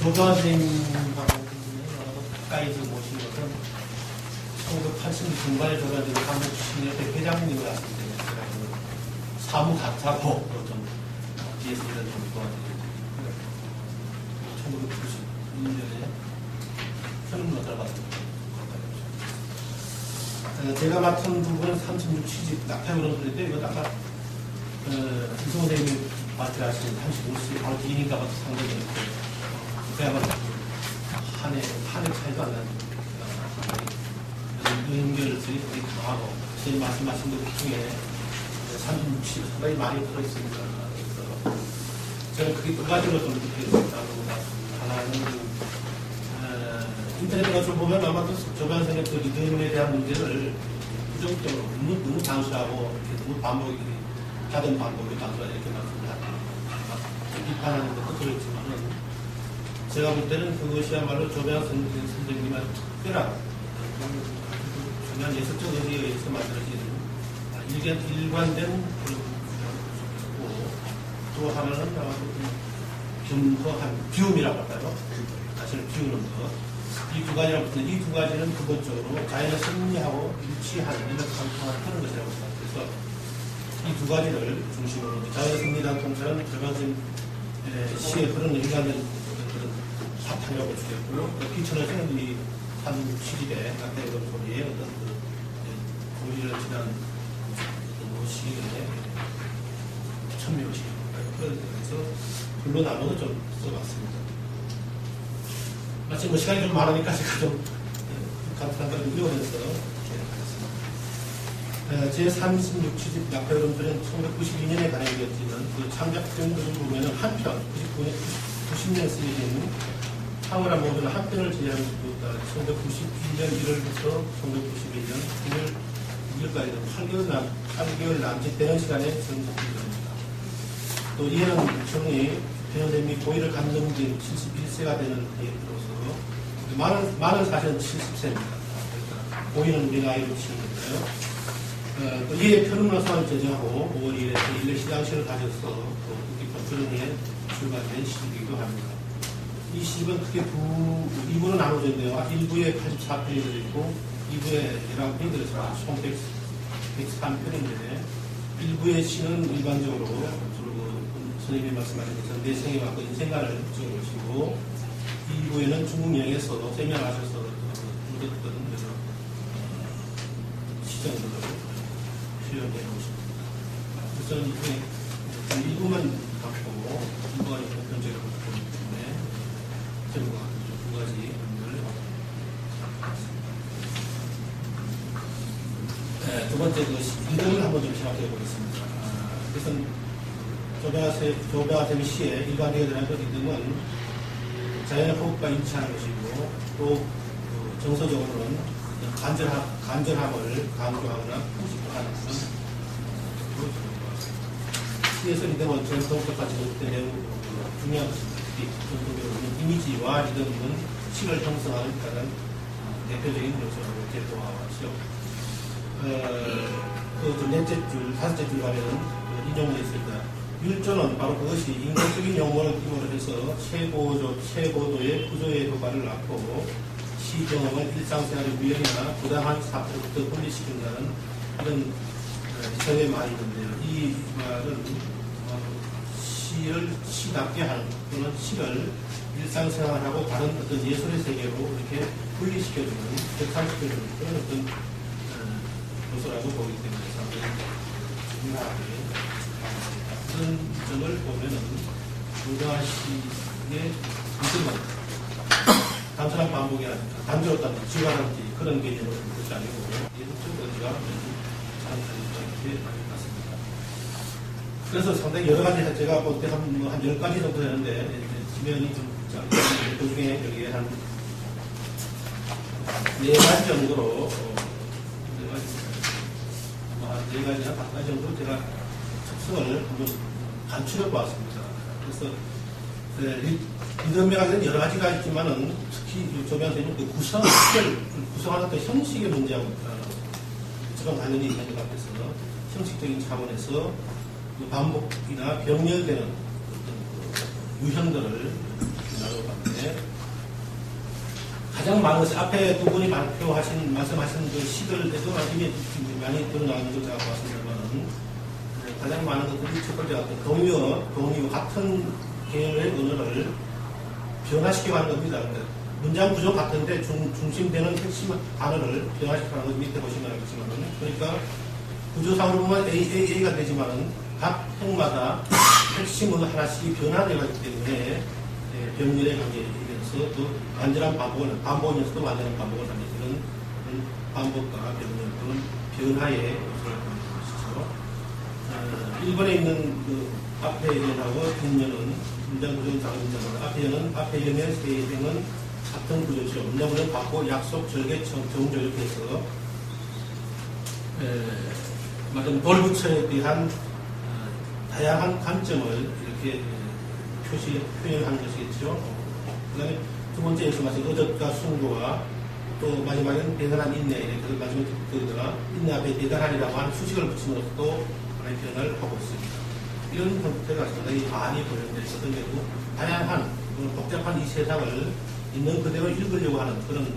조교환 선생님하고 가까이서 모신 것은 1980년 중반에 조교환 한국신협회 회장님을 하실 때 사무 가타고 좀 뒤에서 일을 좀 도와드리고 1991년에 현임으로 들어갔습니다. 제가 맡은 부분은 36 취직 낙태그룹인데 이거 아까 이성 선생님이 맡으라신 35시 바로 뒤니까 상대적으로 그야말로 한해 차이도 안 나는 연결들이 되게 강하고 선생님 말씀하신 것 중에 36 취직 상당히 많이 들어있습니다. 그래서 저는 그게 두 가지로 좀 느끼겠습니다. 하나는 인터넷 좀 보면 아마도 조변 선생님 그 리듬에 대한 문제를 부정적으로 너무 단순하고 너무 반복이 작은 반복이 단순하게 이렇게 비판하는 것도 그렇지만은 제가 볼 때는 그것이야말로 조변 선생님의 특별한 중요한 예술적 의미에 의해서 만들어진 일관된 그런 부분이고 또 하나는 아마도 겸허한 비움이라고 할까요? 자신을 비우는 것. 이 두 가지라고 했는데 이 두 가지는 기본적으로 자연의 승리하고 일치하는 일맥상통하는 그런 것이라고 생각합니다. 그래서 이 두 가지를 중심으로 자연의 승리라는 통찰은 절반적인 시에 흐르는 일관된 그런 사탄이라고 볼 수 있고 비천에서는 이 한 시집의 낙태의 소리에 어떤 고리를 지난 시의 천묘시 그래서 둘로 나눠서 좀 써봤습니다. 마치 시간이 좀 많으니까 제가 좀 간단한 걸 의원해서 하겠습니다. 제36 취집 낙태그룹들은 1992년에 발행되었지만 그 창작된 것을 보면 한편 90년 쓰여진 탕월한 모델은 한 편을 제작한 것보다 1991년 1월부터 1991년 9월 6일까지 8개월 남짓되는 시간에 전작됩니다. 또 이해는 정리 변호사님이 고의를 감정된 71세가 되는 해로서 많은 사실은 70세입니다. 고의는 우리 나이로 치는 건데요. 또 이에 편음로상을 제정하고 5월 2일에 일례 시장식을 가져서 또 법조령에 출간된 시기이기도 합니다. 이 시집은 크게 2부로 나눠져 있는데요. 1부에 84편이 들어있고 2부에 11편이 들어있습니다. 총 103편인데 1부의 시는 일반적으로 선생님이 말씀하신 것처럼 내 생에 맞고 인생관을 적어보시고 2부에는 중국 여행에서 세명하셔서 얻었던 시정들을 실현해 보십니다. 그래서 이게 1부만 갖고 2부가 본편적으로 보기 때문에 제목과 두 가지 의미를 네, 두 번째 리듬을 한번 좀 생각해 보겠습니다. 그래서 조배아쌤 시의 일반되게 되는 리듬은 자연의 호흡과 일치하는 것이고 또 정서적으로는 간절함을 강조하거나 포식하는 것은 시에서 리듬은 전통적과 제국된 매우 중요한 것입니다. 전통적으로는 이미지와 리듬은 시를 형성하는 가장 대표적인 요소라고 제도하죠. 그 넷째 줄, 다섯째 줄 가면은 인용되어 있습니다. 율조는 바로 그것이 인간적인 용어를 기본으로 해서 최고도의 구조의 효과를 낳고 시경험을 일상생활의 위험이나 부당한 사태부터 분리시킨다는 이런 전의 말이 있는데요. 이 말은 시를 시답게 하는 또는 시를 일상생활하고 다른 어떤 예술의 세계로 이렇게 분리시켜주는, 격상시켜주는 그런 어떤 요소라고 보기 때문에 상당히 중요하게 그런 점을 보면은 조배아 씨의 리듬은 단순한 반복이 아니라 단조롭다든지 지가라든지 그런 개념으로 볼 것이 아니고 예술적 의지가 이렇게 같습니다. 그래서 상당히 여러 가지 제가 볼 때 한 10가지 정도 되는데 지면이 좀 그 중에 여기에 한 4가지 정도로 4가지나 5가지 정도 제가 특성을 한번 간추려 보았습니다. 그래서 리듬에 관련 여러 가지가 있지만은 특히 조배아 선생님 그 구성하는 그 형식의 문제하고 저랑 관련이 있는 것 같아서 형식적인 차원에서 그 반복이나 병렬되는 어떤 그 유형들을 나눠봤는데 가장 많은 것이 앞에 두 분이 말씀하신 그 시들에도 이미 많이 드러나는 걸 제가 보았습니다만, 가장 많은 것들이 첫 번째 같은 동의어 같은 계열의 언어를 변화시켜가는 겁니다. 그러니까 문장 구조 같은데 중심되는 핵심 단어를 변화시켜가는 것 밑에 보시면 알겠지만, 그러니까 구조상으로 보면 AAA가 되지만은 각 형마다 핵심 언어 하나씩 변화되어 가기 때문에 병렬의 관계에서 또 완전한 반복이면서도 완전한 반복을 하는 그런 반복과 병렬 또는 변화의 요소를 보는 것이죠. 1번에 있는 그 앞에 연하고 뒷연은 문장 구조는 다른 문장입니다. 앞에 연의 세 행은 같은 구조죠. 문장 구조는 받고 약속, 절개, 정조 이렇게 해서 말하자면 돌부처에 대한 다양한 관점을 이렇게 표현하는 것이겠죠. 그 다음에 두 번째 말씀하신 의젓과 숭고와 또 마지막에는 대단한 인내, 그 마지막에 그가 인내 앞에 대단하리라고 하는 수식을 붙임으로써 하나의 표현을 하고 있습니다. 이런 형태가 상당히 많이 보여져 있었던 게고 다양한 복잡한 이 세상을 있는 그대로 읽으려고 하는 그런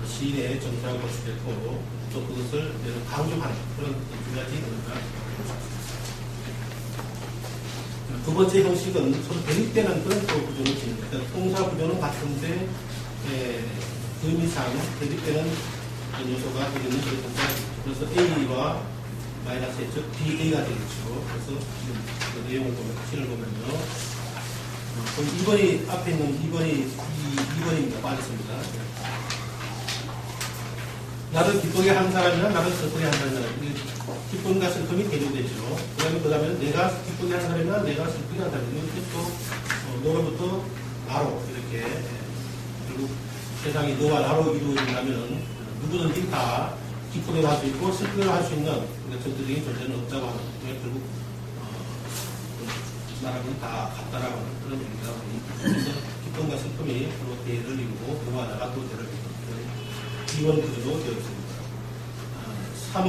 시인의 정서라고 볼 수 있고 또 그것을 강조하는 그런 두 가지 의미가 두 번째 형식은 서로 대립되는 그런 또 구조를 지닙니다. 그러니까 동사 구조는 같은데 의미상 대립되는 요소가 되는 그래서 A와 마이너스 즉 BA가 되겠죠. 그래서 그 내용을 보면 시를 보면요. 2번이 앞에 있는 2번입니다. 빠졌습니다. 나를 기쁘게 하는 사람이나 나를 슬프게 하는 사람이나 기쁨과 슬픔이 대조되죠. 그 다음에 내가 기쁘게 하는 사람이나 내가 슬프게 하는 사람이나 이렇게 또 너로부터 나로 이렇게 결국 세상이 너와 나로 이루어진다면 누구든지 다 기쁘게 할 수 있고 슬프게 할 수 있는 전체적인 존재는 없다고 하는 결국 나라는 다 같다라고 하는 그런 얘기가 그래서 기쁨과 슬픔이 서로 대를 이루고 너와 나가 또 대를 이루고 이원 구조로 되어 있습니다. 3은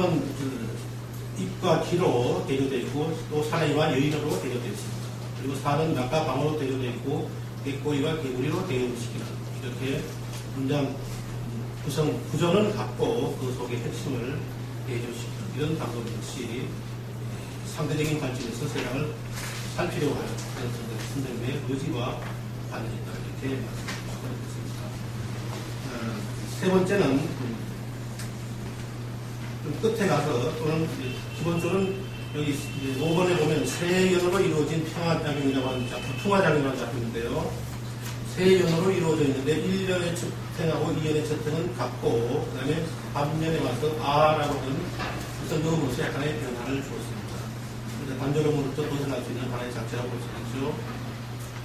입과 귀로 대조되어 있고 또 사나이와 여인으로 대조되어 있습니다. 그리고 4는 낙과 방어로 대조되어 있고 개꼬리와 개구리로 대조시키는 이렇게 문장 구조는 같고 그 속의 핵심을 대조시키는 이런 방법 역시 상대적인 관점에서 세상을 살피려고 하는 그런 선생님의 의지와 관련이다 이렇게 말씀드리겠습니다. 세 번째는 좀 끝에 가서 또는 기본적으로는 여기 5번에 보면 세 연으로 이루어진 평화작용이라고 하는 작품, 풍화작용이라는 작품인데요. 세 연으로 이루어져 있는데 1년의 첫행하고 2년의 첫행은 같고 그 다음에 반면에 와서 아라고 하는 그래서 넣으면서 약간의 변화를 주었습니다. 그래서 단조로부터 도전할 수 있는 하나의 자체라고 볼 수 있죠.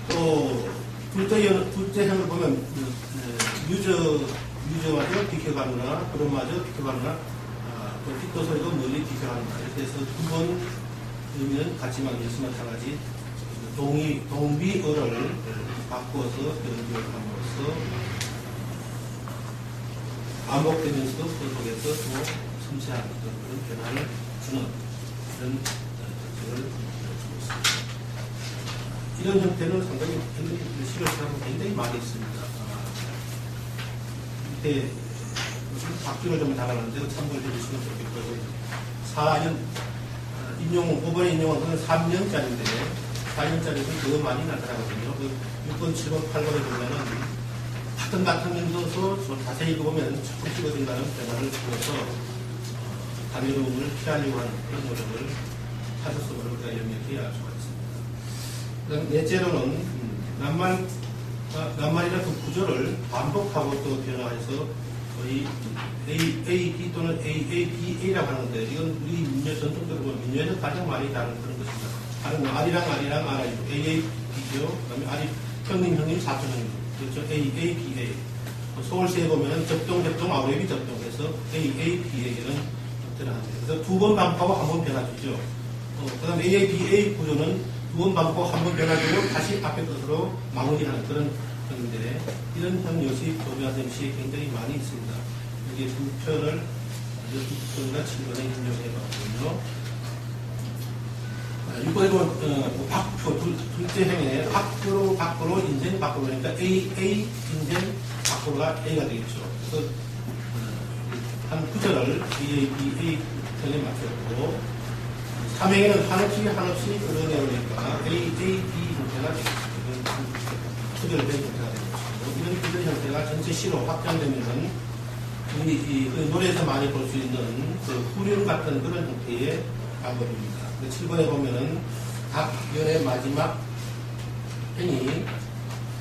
또 둘째 행을 보면 유저마저 비켜가느나 그런마저 비켜가느나 또 피터 소리도 멀리 비켜가느나 이렇게 해서 두 번 의미는 같지만 예수만 마찬가지 동비어를 바꾸어서 변기를 함으로써 반복되면서도 그 속에서 또 섬세한 그런 변화를 주는 그런 특징을 주고 있습니다. 이런 형태는 상당히 시를 사람은 굉장히 많이 있습니다. 밑에 박주를 좀 달아놨는데 참고해 주시면 좋겠고요. 4년 인용 5번의 인용은 3년짜리인데 4년짜리는 더 많이 나타나거든요. 6번, 7번, 8번에 보면은 같은 면서도 자세히 읽어보면 조금 찍어진다는 변화를 주어서 단위로움을 피하려고 하는 그런 노력을 찾아서 우리가 염려히 알 수가 있습니다. 그다음 넷째로는 낱말이나 그 구조를 반복하고 또 변화해서 거의 AAB 또는 AABA라고 하는데 이건 우리 민요 전통적으로 보면 민요에서 가장 많이 다른 그런 것입니다. 다른 R이랑 R이고 AAB죠. 그 다음에 R이 형님, 사촌형님. 그렇죠. AABA. 서울시에 보면 접종, 아우레비 접종해서 AABA 이런 형태를 합니다. 그래서 두 번 반복하고 한 번 변화주죠. 그 다음에 AABA 구조는 두 번 반복하고 한 번 변화주고 다시 앞에 것으로 마무리하는 그런 형인데 이런 형 역시 조비아쌤 시에 굉장히 많이 있습니다. 여기 두 편을 6번과 7번에 인용해 봤거든요. 6번에 보면 박표, 둘째 행에 밖으로 인생 밖으로 그러니까 AA 인생 밖으로 앞으로가 A가 되겠죠. 그래서 한 구절을 A 편에 맞췄고 3행에는 한없이 끌어내오니까 A, B 형태가 되겠죠. 구절된 형태가 되겠죠. 이런 구절 형태가 전체 시로 확장되면은 그 노래에서 많이 볼 수 있는 그 후륜 같은 그런 형태의 방법입니다. 7번에 보면은 각 연의 마지막 행이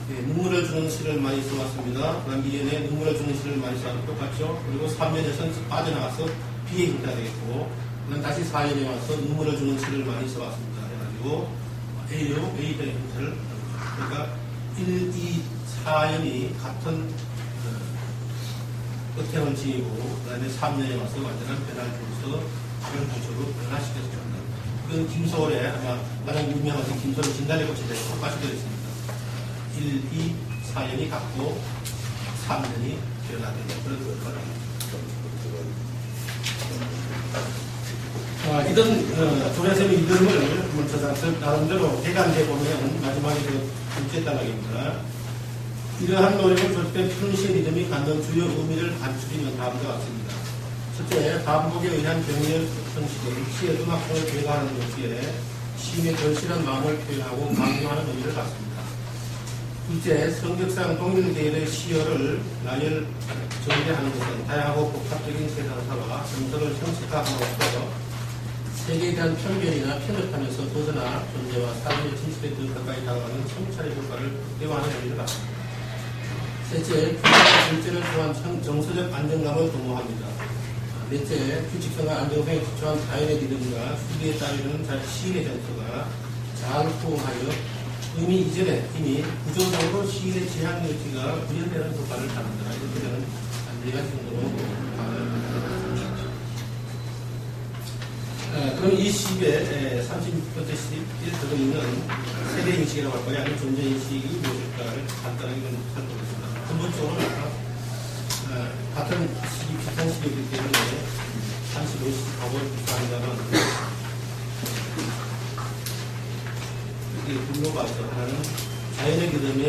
눈물을 주는 시를 많이 써왔습니다. 그 다음 2년에 눈물을 주는 시를 많이 써왔고 똑같죠. 그리고 3년에서는 빠져나가서 비의 형태가 되겠고, 그 다음 다시 4년에 와서 눈물을 주는 시를 많이 써왔습니다. 해가지고 A의 형태를, 그러니까 1, 2, 4년이 같은 끝행을 지니고, 그 다음에 3년에 와서 완전한 변화를 주면서 그런 구조로 변화시켰습니다. 그건 김소월의 아마 가장 유명하신 김소월 진달래 꽃에 대해서 똑같이 되어 있습니다. 1, 2, 4년이 같고 3년이 변화되는 그런 거랍니다. 이런 조례쌤의 이름을 한번 저자서 나름대로 대간해 보면 마지막에 그 둘째 단락입니다. 이러한 노래를 조직된 푸른시의 이름이 갖는 주요 의미를 간추리는 다음과 같습니다. 첫째, 반복에 의한 병리의 형식은 시의 음악성을 배가하는 동시에 시인의 절실한 마음을 표현하고 강조하는 의미를 갖습니다. 둘째, 성격상 동일 계열의 시어를 나열 정리하는 것은 다양하고 복합적인 세상사와 정서를 형식화함으로써 세계에 대한 편견이나 편협하면서 벗어나 존재와 사람의 진실에 더 가까이 다가가는 성찰의 효과를 극대화하는 의미를 갖습니다. 셋째, 둘째는 또한 정서적 안정감을 도모합니다. 넷째, 규칙성과 안정성에 기초한 자연의 리듬과 수리에 따르는 시인의 정서가 잘 포옹하여 의미 이전에 이미 구조상으로 시인의 지향 의지가 구현되는 효과를 갖는다. 이렇게 되는 네 가지 정도로 그럼 이 시의 36번째 시에 들어있는 세대인식이라고 할 거야, 아니면 존재인식이 무엇일까를 간단하게 좀 살펴보겠습니다. 근본적으로 같은 시기, 비슷한 시기이기 때문에 35시하고 비슷한다면 분노가 있어. 하나는 자연의 리듬에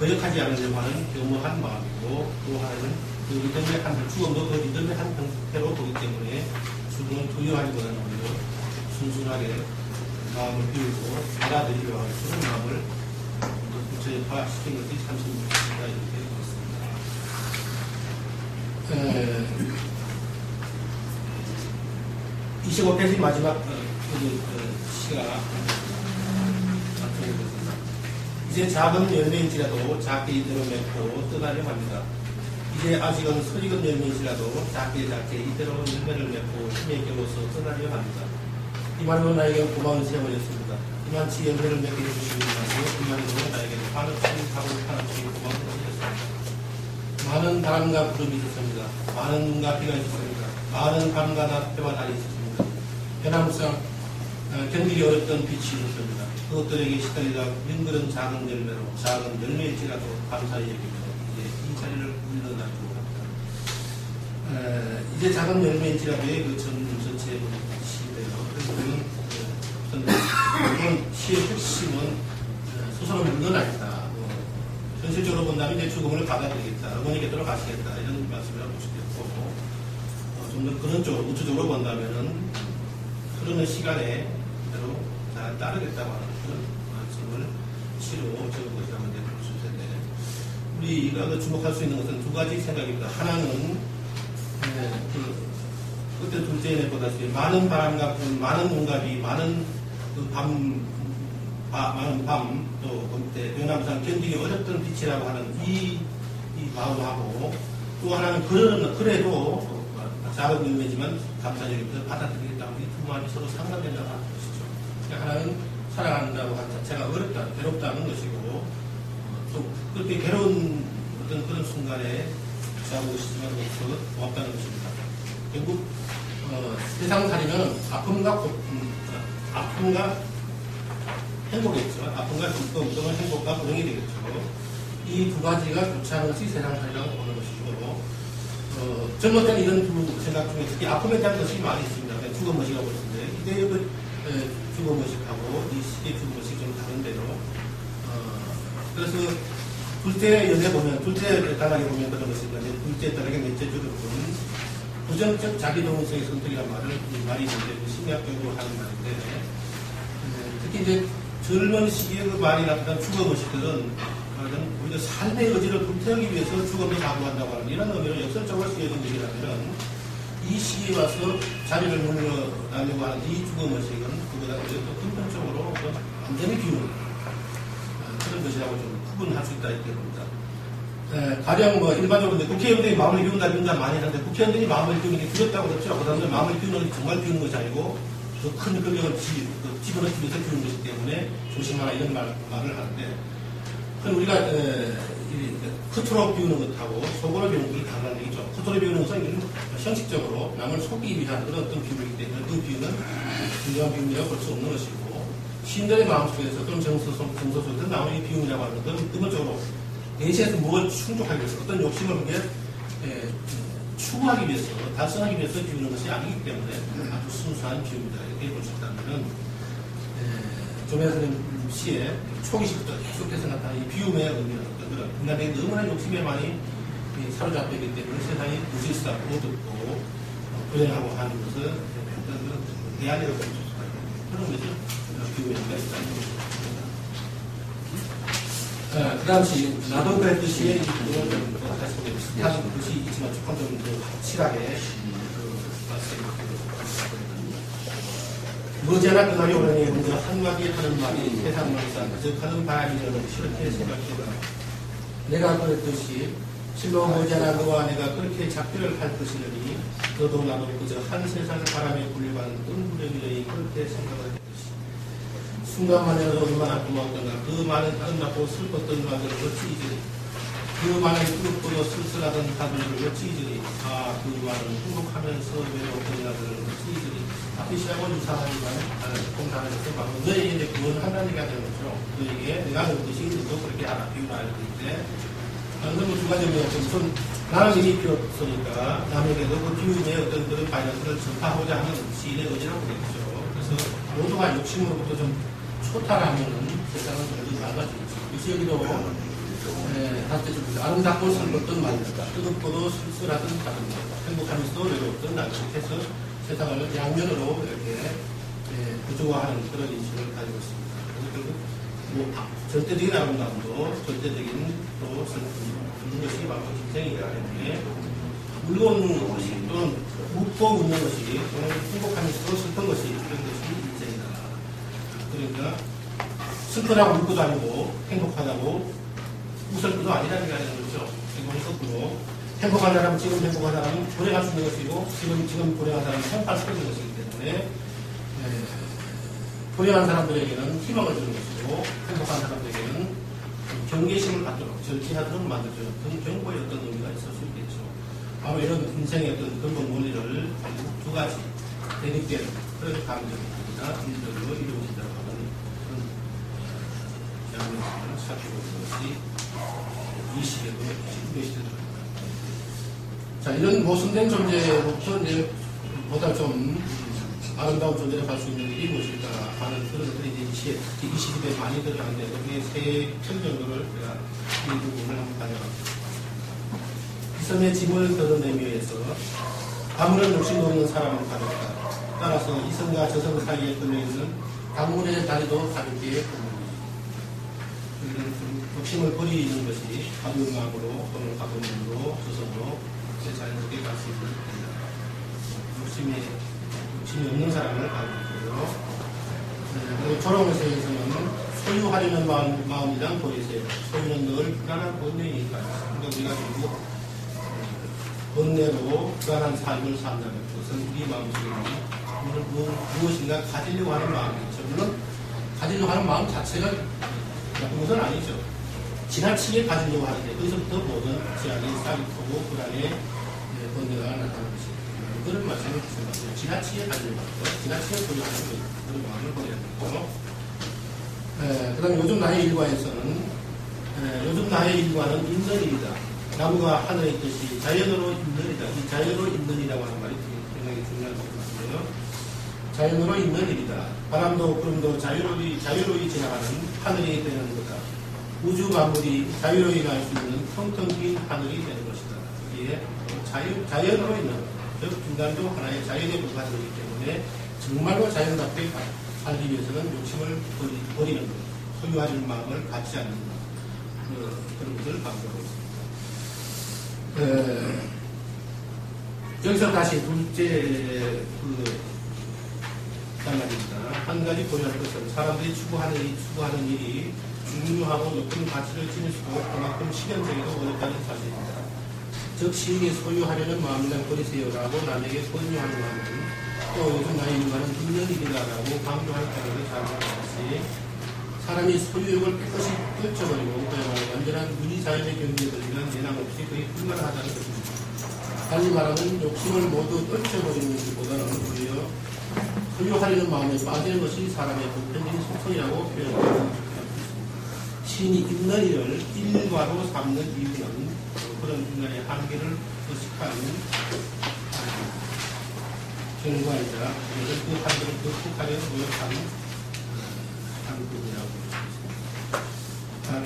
거역하지 않으려고 하는 겸허한 마음이고, 또 하나는 그 리듬의 한 죽음도 그 리듬의 한 형태로 보기 때문에 죽음은 두려워하기보다는 오히려 순순하게 마음을 비우고 받아들이려고 하는 그런 마음을 구체화시킨 것이 36시다 이렇게 보겠습니다. 25페이지 마지막 시가 이제 작은 열매인지라도 작게 이대로 맺고 떠나려 합니다. 이제 아직은 서익은 열매인지라도 작게 이대로 열매를 맺고 힘에 겨워서 떠나려 합니다. 이만으로 나에게 고마운 세월이었습니다. 이만치 열매를 맺게 해주시기 위해서 이만으로 나에게 한없이 고마운 세월이었습니다. 많은 바람과 구름이 있었습니다. 많은 눈과 비가 있었습니다. 많은 밤과 낮해와 달이 있었습니다. 변함상 견디기 어렵던 빛이 있었습니다. 그것들에게 시달리다 링그런 작은 열매로 작은 열매일지라도 감사히 여기며 이제 이 자리를 물러나주고 합니다. 이제 작은 열매일지라도의 그 전체 시인데요. 그런 시의 핵심은 스스로 물러나겠다. 현실적으로 본다면 이제 죽음을 받아들이겠다. 어머니 곁으로 가시겠다. 이런 말씀을 하고 싶겠고, 좀 더 그런 쪽으로 우주적으로 본다면은 흐르는 시간에 대로 잘 따르겠다고 하는 그런 말씀을 시로 적은 것이라고 이제 볼 수 텐데, 우리가 주목할 수 있는 것은 두 가지 생각입니다. 하나는 그때 둘째에 보다시피 많은 바람과 구름, 많은 눈과 비, 많은 많은 밤, 또 그때 변함상 견디기 어렵던 빛이라고 하는 이 마음하고, 또 하나는 그래도 작은 의미지만 감사적이면서 받아들이겠다고 이 두 마음이 서로 상반된다고 하는 것이죠. 그러니까 하나는 살아간다고 하는 자체가 어렵다, 괴롭다는 것이고, 또 그렇게 괴로운 어떤 그런 순간에 싸우고 싶지만 그것도 고맙다는 것입니다. 결국 세상살이는 아픔과 행복이겠죠. 아픔과 기쁨 또는 행복과 불행이 되겠죠. 이 두 가지가 좋지 않은 것이 세상살이라고 보는 것이고, 젊을 때는 이런 두 생각 중에 특히 아픔에 대한 것이 많이 있습니다. 죽어머시라고 그러는데, 이게 죽어머식하고 이 시기의 죽어머식이 좀 다른데요. 그래서 둘째 연애 보면, 둘째 단락에 보면 그런 것입니다. 둘째 단락의 넷째 줄을 보면, 부정적 자기동의성의 선택이라는 말이 있는데, 심리학적으로 하는 말인데, 특히 이제 젊은 시기에 그 말이 나타난 주거의식들은, 우리가 삶의 의지를 불태우기 위해서 죽음을 각오한다고 하는 이런 의미로 역설적으로 쓰여진 얘기라면, 이 시기에 와서 자리를 물려나려고 하는 이 죽음의식은 그보다 또 근본적으로 완전히 비우는 그런 것이라고 좀 구분할 수 있다 이렇게 봅니다. 가령 뭐 일반적으로 국회의원들이 마음을 비운다 많이 하는데 국회의원들이 마음을 비우는 게 두렵다고 그랬죠. 그 다음에 마음을 비우는 게 정말 비우는 것이 아니고 더 큰 권력을 집어넣기 위해서 비우는 것이기 때문에 조심하라 이런 말을 하는데 그럼 우리가 겉으로 비우는 것하고 속으로 비우는 것이 다른 얘기죠. 겉으로 비우는 것은 형식적으로 남을 속이기 위한 그런 어떤 비유이기 때문에 그 비유는 진정한 비유라고 볼 수 없는 것이고 시인들의 마음속에서 또는 정서 속에서 나오는 이 비유라고 하는 것은 근본적으로 내시에서 뭘 충족하기 위해서 어떤 욕심을 그게 추구하기 위해서 달성하기 위해서 비우는 것이 아니기 때문에 아주 순수한 비유입니다. 이렇게 볼 수 있다면 조미애 선생님 시에 초기시부터 계속해서 나타나는 이 비움의 의미는 어떤 그런 인간의 너무나 욕심에 많이 사로잡혀 있기 때문에 세상이 무질서하고 어둡고 불행하고 하는 것을 어떤 그런 내 안에로 볼 수 있다. 그런 것이 비움의 의미가 있다는 것입니다. 그 당시 나도 그랬듯이 다시 보게 비슷한 것이 있지만 조금 좀 확실하게 머지않아 그날이 오려니 먼저 한마디 하는 말이 세상만사 그적하는 바람이라는 그렇게 생각해봐. 내가 그랬듯이 실로 머지않아 너와 내가 그렇게 작별을 할 것이려니 너도 나도 그저 한 세상 바람에 굴려가는 뜬구렁이려니 그렇게 생각을 했듯이 순간만이라도 얼마나 고마웠던가 그 많은 아름답고 슬펐던 말들을 어찌 잊으리 그 많은 뜨겁고도 쓸쓸하던 가슴을 어찌 잊으리 그 많은 행복하면서 외로웠던 날들을 어찌 잊으리 앞이시하고 유사하지만 공산에서 바로 너에게 이제 구원한다는 얘기가 되는 거죠. 너에게 내가 그랬듯이 너도 그렇게 하라 비우라 이렇게 있는데 너무 두 가지 의미가 우선 나는 이미 비웠으니까 남에게도 그 비움의 어떤 그런 바이러스를 전파하고자 하는 시인의 의지라고 되겠죠. 그래서 모두가 욕심으로부터 좀 초탈하면은 세상은 좀 맑아지겠죠. 그래서 여기도 다시 좀 아름답고 슬펐던 말이다. 뜨겁고도 쓸쓸하던 가슴 행복하면서도 외로웠던 날 이렇게 해서 세상을 양면으로 이렇게 구조화하는 그런 인식을 가지고 있습니다. 그래서 결국 뭐 절대적인 아름다움도 절대적인 또 슬픈 것이 바로 인생이라 때문에 울고 것이 또는 웃고 웃는 것이 또는 행복하면서도 슬픈 것이 그런 것이 인생이다. 그러니까 슬프다고 울고도 아니고 행복하다고 웃을 것도 아니라는 게 아니는 거죠. 이건 거꾸로 행복한 사람은 지금 행복한 사람은 불행할 수 있는 것이고 지금 불행한 사람은 행복할 수 있는 것이기 때문에 불행한 사람들에게는 희망을 주는 것이고 행복한 사람들에게는 경계심을 갖도록 절제하도록 만들어주는 그런 경고의 어떤 의미가 있을 수 있겠죠. 바로 이런 인생의 어떤 근본 원리를 두 가지 대립된 그런 감정입니다. 인들로 이루어진다고 하는 그런 양면을 살펴보는 것이 이 시대도 시대 시대도 자, 이런 모순된 존재로부터 이제 보다 좀 아름다운 존재로 갈 수 있는 일이 무엇일까 하는 그런 것들이 이제 특히 이 시기에 많이 들어가는데 여기에 세 편 정도를 제가 이 부분을 한번 가져갑니다. 이성의 짐을 덜어내기 위해서 아무런 욕심도 없는 사람을 가졌다. 따라서 이성과 저성 사이에 걸려있는 강물의 다리도 가볍게 욕심을 버리는 것이 가벼운 마음으로 또는 가벼운 마음으로 저성으로 자연스럽게 갈 수 있는 겁니다. 욕심이 없는 사람을 가지고 있고요. 그리고 조롱에서는 소유하려는 마음이란 보이세요. 소유는 늘 불안한 번뇌이니까. 그러니까 우리가 결국 번뇌로 불안한 삶을 산다는 것은 우리 마음속에 무엇인가 가지려고 하는 마음이죠. 물론 가지려고 하는 마음 자체가 나쁜 것은 아니죠. 지나치게 가지려고 하는데 거기서부터 모든 제약이 싹이 크고 불안의 번뇌가 나타나는 것입니다. 그런 말씀을 주셨습니다. 지나치게 가지려고 하는 것, 지나치게 소유하는 것, 그런 마음을 버려야 되고 그 다음에 요즘 나의 일과에서는 요즘 나의 일과는 인전일이다. 나무가 하늘에 있듯이 자연으로 있는 일이다. 이 자연으로 있는 일이라고 하는 말이 굉장히 중요한 것 같아요. 자연으로 있는 일이다. 바람도 구름도 자유로이 지나가는 하늘이 되는 거다. 우주 만물이 자유로이 날 수 있는 텅텅 빈 하늘이 되는 것이다. 이게 자연으로 있는, 즉 인간도 하나의 자연에 불과하기 때문에 정말로 자연답게 살기 위해서는 욕심을 버리는 것, 소유하는 마음을 갖지 않는 것, 그런 것을 강조하고 있습니다. 여기서 다시 둘째 단락입니다. 한 가지 고려할 것은 사람들이 추구하는 일이 중요하고 높은 가치를 지닐 수 있고 그만큼 실현되기도 어렵다는 사실입니다. 즉 시인이 소유하려는 마음이나 버리세요라고 남에게 권유하는 마음은 또 요즘 나이 인간은 있는 일이다라고 강조할 때를 잘 알았지. 사람이 소유욕을 깨끗이 떨쳐버리고 그야말로 완전한 무지자연의 경지에 들리면 예남 없이 거의 불가능하다는 것입니다. 달리 말하면 욕심을 모두 떨쳐버리는 것보다는 오히려 소유하려는 마음에 빠지는 것이 사람의 보편적인 속성이라고 표현합니다. 시인이 있는 일을 일과로 삼는 이유는 그런 인간의 한계를 의식하는 경과이자 그 한계를 극복하려 노력하는 부분이라고 합니다.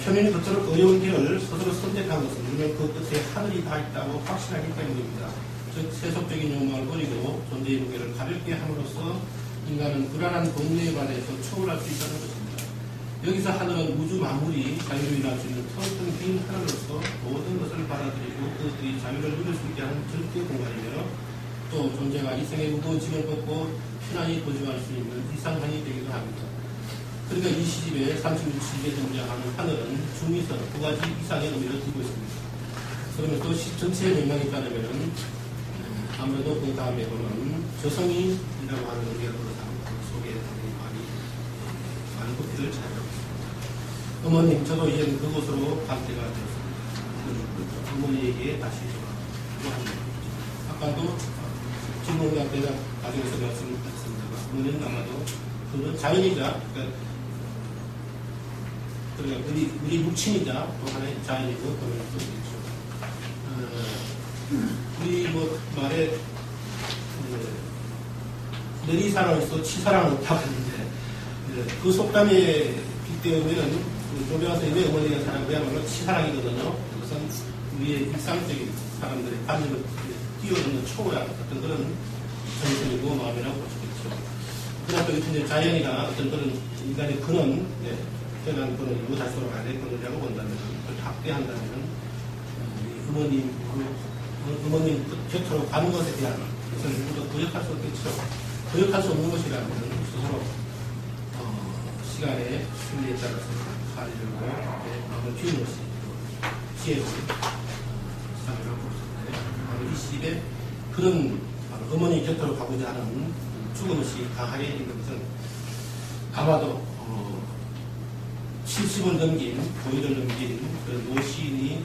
표면이 그토록 어려운 길을 스스로 선택한 것은 물론 그 끝에 하늘이 다 있다고 확신하기 때문입니다. 즉 세속적인 욕망을 버리고 존재의 무게를 가볍게 함으로써 인간은 불안한 본능에 관해서 초월할 수 있다는 것입니다. 여기서 하늘은 우주 만물이 자유를 일할 수 있는 텅텅 빈 하늘로서 모든 것을 받아들이고 그것들이 자유를 누릴 수 있게 하는 절대 공간이며 또 존재가 이생의 무거운 짐을 벗고 편안히 거주할 수 있는 이상한이 되기도 합니다. 그러니까 이 시집에 36시집에 등장하는 하늘은 중위선 두 가지 이상의 의미를 띠고 있습니다. 그러면 또 시 전체의 맥락에 따르면 아무래도 그 다음에 보면 저성이라고 하는 의미가 속에 많은 부피를 차지하고 있습니다. 어머님, 저도 이제 그곳으로 갈 때가 되었습니다. 어머니에게 다시 돌아갑니다. 아까도 진공대학 대학 과정에서 말씀을 드렸습니다만 어머니는 아마도 그런 자연이자 그러니까 우리 묵친이자 또 하나의 자연이고 그런 것도 있죠. 우리 말에 내리사랑에서 치사랑은 없다고 했는데 그 속담에 빗대우면 조명한 선생님의 어머니가 사랑 그야말로 치사랑이거든요. 그것은 우리의 일상적인 사람들의 감정을 뛰어넘는 초월한 어떤 그런 정신이고 마음이라고 볼 수 있죠. 그러나 또 이제 자연이나 어떤 그런 인간의 근원, 태어난 근원, 이거 다시 돌아가야 될 근원이라고 본다면, 그걸 확대한다면, 어머님 곁으로 가는 것에 대한 것을 누구도 거역할 수 없겠죠. 거역할 수 없는 것이라면 스스로 시간의 순리에 따라서 살려고 마음을 비우는 것이 지혜로운 사람이라고 볼 수 있는데, 바로 이 시집에 그런 어머니 곁으로 가고자 하는 죽음이 강하게 있는 것은 아마도 70을 넘긴, 고의를 넘긴 그런 노시인이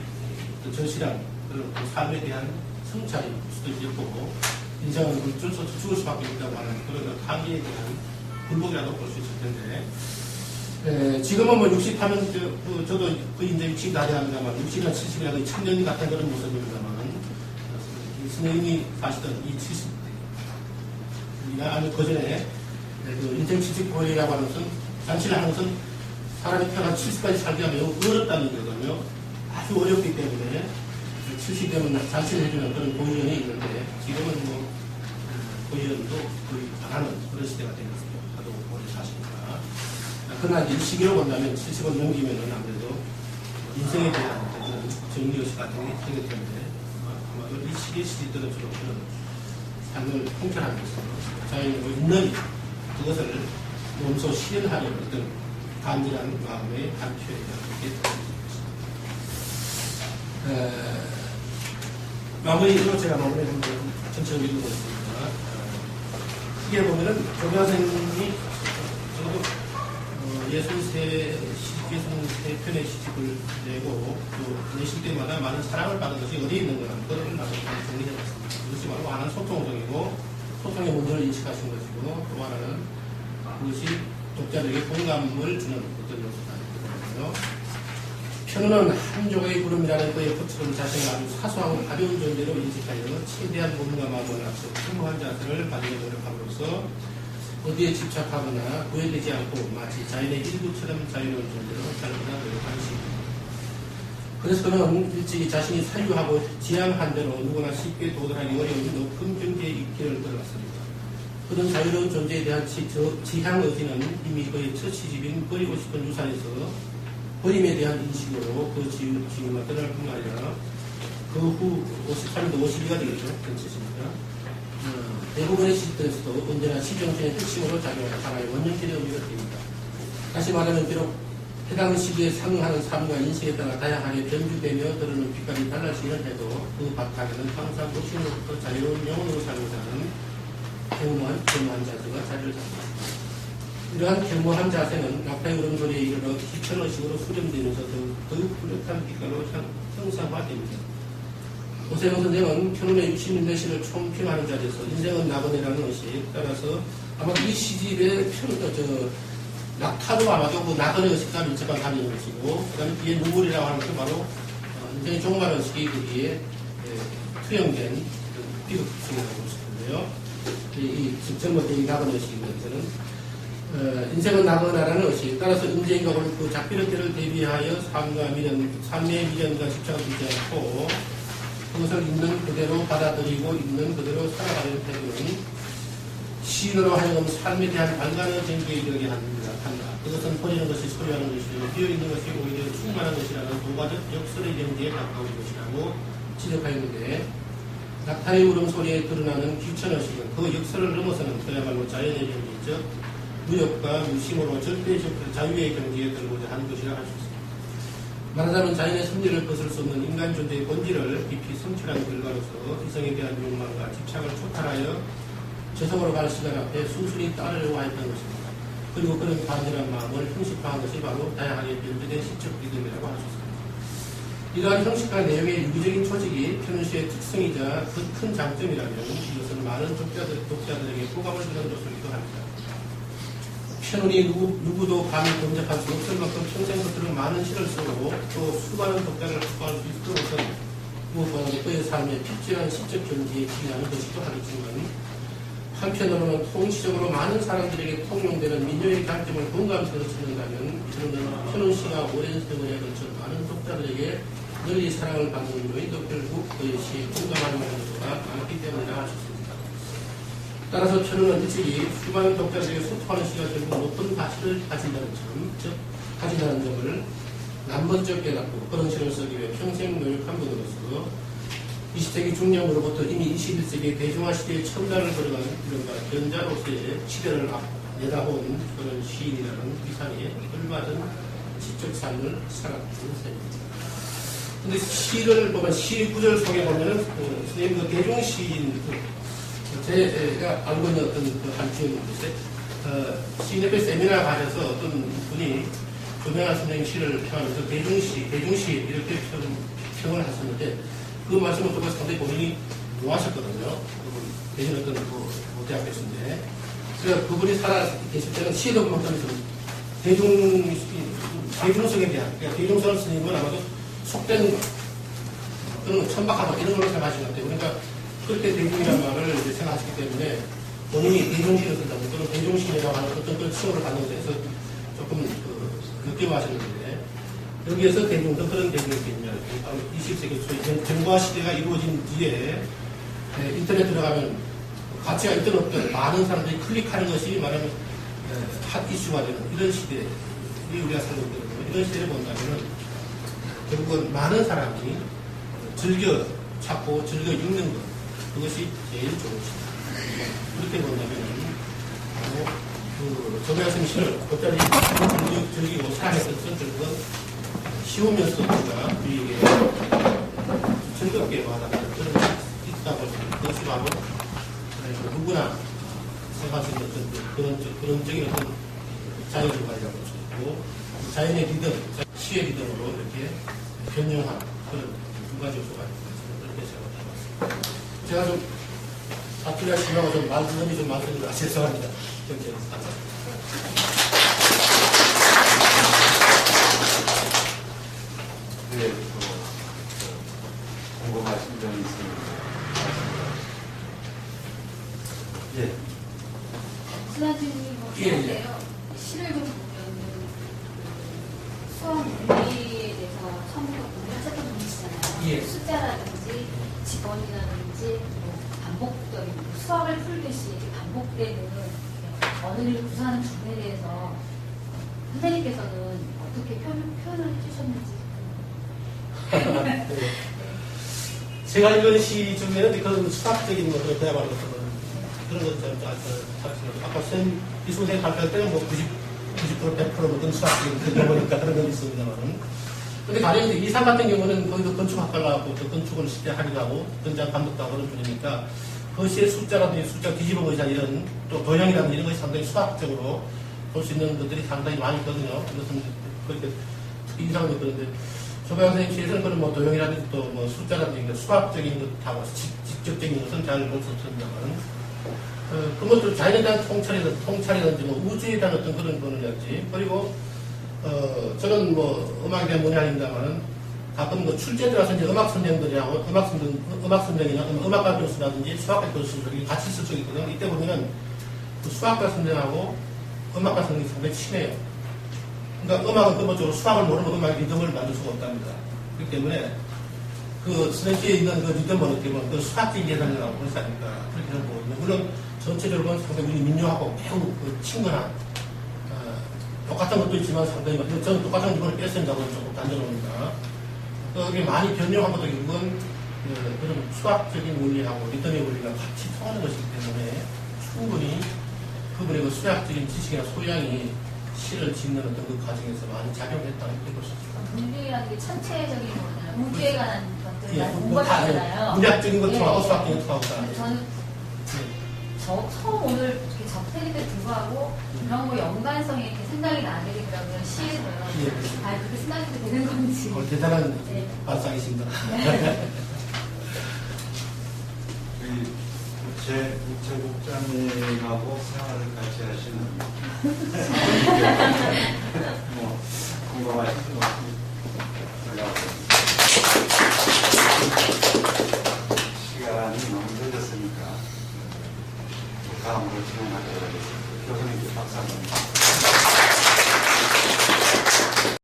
절실한 그런 삶에 대한 성찰일 수도 있고, 인생은 어쩔 수 없이 죽을 수밖에 없다고 하는 그런 한계에 대한 굴복이라도 볼 수 있을 텐데, 지금은 60 하면, 저도 거의 이제 60 나이 합니다만, 60이나 70이나 1000년이 같은 그런 모습입니다만, 선생님이 사시던 이 70이나 아니 그 전에, 그 인생 70고이라고 하는 것은, 잔치를 하는 것은 사람이 태어난 70까지 살기가 매우 어렵다는 거거든요. 아주 어렵기 때문에 70 되면 잔치를 해주는 그런 고위원이 있는데 지금은 고위원도 거의 안 하는 그런 시대가 된 것이죠. 하도 오래 사시니까. 그러나 이 시기로 본다면 70을 넘기면은 아무래도 인생에 대한 그런 정리의식 같은 게 생길 텐데 아마도 이 시기에 시집들은 주로 그런 삶을 통찰하면서 자연으로 있는 그것을 몸소 실현하려는 어떤 간절한 마음의 한 표현이다. 마무리로 제가 마무리를 천천히 읽어보겠습니다. 크게 보면은 조교화 선생님이 저도 63편의 시집을 내고 또 내실 때마다 많은 사랑을 받은 것이 어디에 있는가 그걸 나도 정리해봤습니다. 그것이 바로 하나는 소통적이고 소통의 문제를 인식하신 것이고 또 하나는 그것이 독자들에게 공감을 주는 어떤 요소가 있거든요. 편우는 한 조각의 구름이라는 그의 것처럼 자신을 아주 사소하고 가벼운 존재로 인식하여 최대한 몸과 마음을 앞서 풍부한 자세를 가지려 노력함으로써 어디에 집착하거나 구애되지 않고 마치 자연의 일부처럼 자유로운 존재로 살고자 노력하는 것입니다. 그래서 그는 일찍이 자신이 사유하고 지향한 대로 누구나 쉽게 도달하기 어려운 높은 경계에 있기를 들었습니다. 그런 자유로운 존재에 대한 지향 의지는 이미 그의 첫 시집인 버리고 싶은 유산에서 버림에 대한 인식으로 그 지음을 떠날 뿐 아니라 그 후 53년도 52가 되겠죠. 그런 뜻입니다. 대부분의 시집들에서도 언제나 시정신의 핵심으로 작용하는 하나의 원형질의 의미가 됩니다. 다시 말하면 비록 해당 시기에 상응하는 삶과 인식에 따라 다양하게 변주되며 드러는 빛깔이 달라지는 해도 그 바탕에는 항상 도심으로부터 자유로운 영혼으로 살고자 하는 겸허한 자세가 자리를 잡습니다. 이러한 겸허한 자세는 낙타의 울음소리에 이르러 기천의식으로 수렴되면서 더욱 뚜렷한 빛깔로 형상화됩니다. 오세영 선생은 편운의 60년대 시를 총평하는 자리에서 인생은 나그네라는 의식, 따라서 아마 이 시집의 낙타도 아마도 그 나그네 의식과 밀접한 단위인 것이고, 그 다음에 뒤에 눈물이라고 하는 것도 바로 인생의 종말 의식이 거기에 투영된 비극성이라고 볼 수 있는데요. 이 전부터 이 나그네 의식인 것은 인생은 나그네라는 의식, 따라서 인생과 그 작별의 때를 대비하여 삶의 미련과 집착을 두지 않고 그것을 있는 그대로 받아들이고 있는 그대로 살아가는 태도는 시인으로 하여금 삶에 대한 발간의 경계에 이르게 한다. 그것은 버리는 것이 소유하는 것이고 비어있는 것이 오히려 충만한 것이라는 도가적 역설의 경지에 가까운 것이라고 지적하였는데, 낙타의 울음소리에 드러나는 귀천의식은 그 역설을 넘어서는 그야말로 자연의 경지적 무역과 무심으로 절대적 자유의 경지에 들고자 하는 것이라 할 수 있습니다. 말하자면 자연의 섭리를 벗을 수 없는 인간 존재의 본질을 깊이 성취한 결과로서 이성에 대한 욕망과 집착을 초탈하여 저성으로 갈 시간 앞에 순순히 따르려고 했던 것입니다. 그리고 그런 간절한 마음을 형식화한 것이 바로 다양하게 변주된 시적 리듬이라고 할 수 있습니다. 이러한 형식화 내용의 유기적인 조직이 편은시의 특성이자 큰 장점이라면 이것은 많은 독자들에게 호감을 주는 요소이기도 합니다. 편운이 누구도 감히 범접할 수 없을 만큼 평생 그토록 많은 시를 쓰고 또 수많은 독자를 확보할 수 있도록 무엇보다도 그의 삶의 핍진한 시적 경지에 기인하는 것이기도 하겠지만, 한편으로는 통치적으로 많은 사람들에게 통용되는 민요의 강점을 공감해서 찾는다면 이들은 편운 시가 오랜 세월에 걸쳐 많은 독자들에게 널리 사랑을 받는 요인도 결국 그의 시에 공감하는 요소가 많기 때문이라 할 수 있습니다. 따라서 편운은 일찍이 수많은 독자들에게 소통하는 시가 결국 높은 가치를 가진다는 점을 난번쩍 깨닫고 그런 시를 쓰기 위해 평생 노력한 분으로서 20세기 중년으로부터 이미 21세기 대중화 시대의 첨단을 걸어가는 이른바 견자로서의 시대를 내다본 그런 시인이라는 위상에 얼마든 시적 삶을 살았던 셈입니다. 근데 시를 보면 시 구절 속에 보면은 선생님 그 대중시인 제가 알고 있는 어떤 한 지역인데 시인 옆에 세미나 가셔서 어떤 분이 유명한 선생님 시를 평하면서 대중시 이렇게 평을 하셨는데 그 말씀을 듣고 상당히 본인이 좋아하셨거든요. 대신 어떤 대학 교수인데. 그래서 그분이 살아 계실 때는 시에도 그만큼 대중성에 대한, 그러니까 대중성 스님은 아마도 속된 또는 천박하다 이런 걸로 생각하시는 것 같아요. 그러니까 그때 대중이라는 말을 이제 생각하시기 때문에 본인이 대중시를 쓴다고 또는 대중시인이라고 하는 어떤 그런 칭호를 받는 데서 조금 느껴하셨는데, 여기에서 대중도 그런 대중이 있냐. 20세기 초에 정보화 시대가 이루어진 뒤에 인터넷 들어가면 가치가 있든 없든 많은 사람들이 클릭하는 것이 말하면 핫 이슈가 되는 이런 시대에 우리가 살고 있거든요. 이런 시대를 본다면 결국은 많은 사람이 즐겨 찾고 즐겨 읽는 것, 그것이 제일 좋은 시대. 그렇게 본다면 바로 정혜선 시를 곧잘 즐기고 사랑했던 것들은 쉬우면서 우리가 우리에게 즐겁게 와닿는 그런 있다고 볼 수 있는 그것이 바로 누구나 생각할 수 있는 그런적인 어떤 자연을 가지고 볼 수 있고 자연의 리듬, 시의 리듬으로 이렇게 변형한 그런 두 가지 요소가 있습니다. 그렇게 생각해봤습니다. 제가 좀 사투리가 심하고 좀 말씀이 좀 많습니다. 죄송합니다. 네, 궁금하신 점이 있습니다. 예. 수나주님 어떤데요? 시를 좀 보면 수학 논리에 대해서 처음부터 공부하셨던 예. 숫자라든지 직원이라든지 뭐 반복적인 수학을 풀듯이 이렇게 반복되는 어느 일을 구사하는 중에 대해서 선생님께서는 어떻게 표현을 해주셨는지. 제가 읽은 시 중에는 그런 수학적인 것들, 그야말로 그런 것들, 아까 선생님, 이 선생님 발표할 때는 뭐 90%, 100% 그런 수학적인 그런 거니까 그런 건 있습니다만은. 근데 가령 이제 이상 같은 경우는 거기도 건축학과를 나왔고, 또 건축을 쉽게 하기도 하고, 현장 감독도 하고 그런 분이니까, 그 시의 숫자라든지 숫자 뒤집어 보이자 이런, 또 도형이라든지 이런 것이 상당히 수학적으로 볼 수 있는 것들이 상당히 많이 있거든요. 그것은 그렇게 특히 인상을 그런데, 조배영 선생님 시에서는 그런 뭐 도형이라든지 또 뭐 숫자라든지 수학적인 것하고 직접적인 것은 잘 볼 수 없습니다만, 그것도 자연에 대한 통찰이라든지 뭐 우주에 대한 어떤 그런 거는였지. 그리고, 저는 뭐 음악에 대한 문외한입니다만은 가끔 그 출제들 와서 이제 음악 선생들이하고 음악 선생이나 음악가 교수라든지 수학과 교수들이 같이 쓸 적이 있거든요. 이때 보면은 그 수학과 선생하고 음악가 선생이 상당히 친해요. 그러니까 음악은 근본적으로 수학을 모르면 음악의 리듬을 만들 수가 없답니다. 그렇기 때문에 그 스네치에 있는 그 리듬을 어떻게 보면 그 수학적인 계산이라고 그랬으니까 그렇게 보고 있는 물론 전체적으로 보면 상당히 우리 민요하고 매우 그 친근한 똑같은 것도 있지만 상당히 저는 똑같은 부분을 뺐습니다. 조금 단정합니다. 그게 많이 변형한 것도 결국은 그런 수학적인 원리하고 리듬의 원리가 같이 통하는 것이기 때문에 충분히 그분의 그 수학적인 지식이나 소양이 시를 짓는 어떤 그 과정에서 많이 작용했다고 볼 수 있습니다. 문류라는 게 천체적인 거잖아요. 우주에 관한 것들 예, 공부하잖아요. 문학적인 것도 하고 예. 수학적인 것도 하고 다. 저는 처음 오늘 이렇게 접했는데 불구하고 그런 거 연관성이 이렇게 생각이 나더라고요. 시에서요. 예. 아, 그렇게 생각이 되는 건지. 대단한 네. 발상이십니다. 제 국제국장님하고 생활을 같이 하시는 뭐 공감하실 것 같습니다. 시간이 너무 늦었으니까 다음으로 진행하도록 하겠습니다. 교수님께 박수 한번.